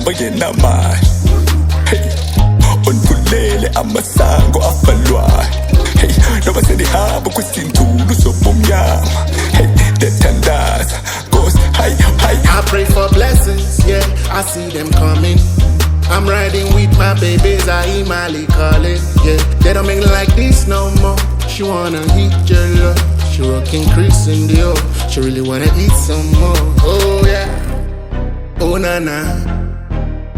mantomba yenamali. Hey, onfulele amasango afalwayo. Hey, noma senihamba kwisintulu sobumnyama. Hey, dethandaza cause hi. I pray for blessings, yeah, I see them coming. I'm riding with my babies, I Imali calling, yeah. They don't make like this no more. She wanna eat your love. She rocking Chris in the O. She really wanna eat some more. Oh yeah, oh na na.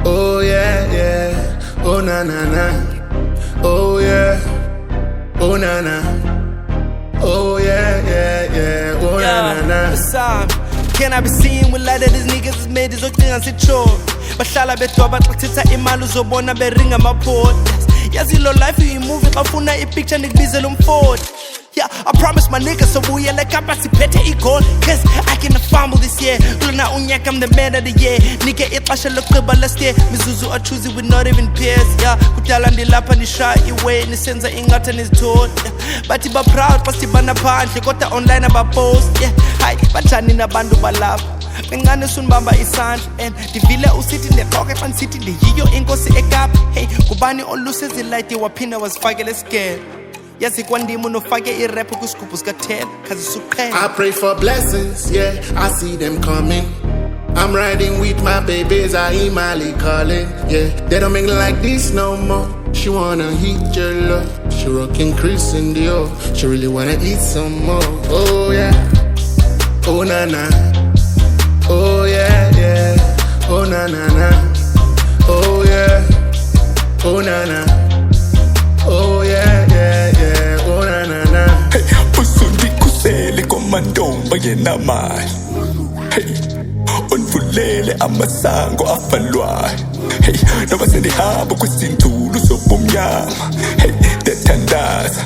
Oh yeah, yeah. Oh na na na. Oh yeah, oh na na. Oh yeah, yeah, yeah. Oh na na na. Can I be seen with light that these niggas is made? Is okay and sit sure. Bahlala bedoba xathitha imali uzobona beringa ama-podcast. Yazi lo life uyimovie bafuna i-picture nikubizela umfoti. Yeah, I promise my niggas so we like up as better goal. Cause I can fumble this year. Luna unyaka, I'm the man of the year. Nigga ixesha lokuba last year. Mizuzu are choosing with not even peers. Yeah, kudala ndilapha nisha iway nisenza ingathi nizitholi. But iba proud past ibana phandle kodwa online abapost. Yeah, hi batshani nabantu balapha. Ngane sunibamba isandla and divile usithi neqoke xa nisithi ndiyiyo inkosi ekapa. Hey, kubani olusezi light waphinda wasifakela scale. Yazi kwandima unofake irap kwisigubhu sika-10 cause isuqhela. I pray for blessings, yeah, I see them coming. I'm riding with my babies, I Imali calling, yeah. They don't make like this no more. She wanna eat your love. She rocking Chris in the O. She really wanna eat some more. Oh yeah, oh na na. Oh yeah, yeah. Oh na na na. Oh yeah, oh na na. Oh yeah, yeah, yeah. Oh na na na. Hey, usundikhusele komantomba yenamali. Hey, onfulele amasango afalwayo. Hey, noma senihamba kwisintulu sobumnyama. Hey, dethandaza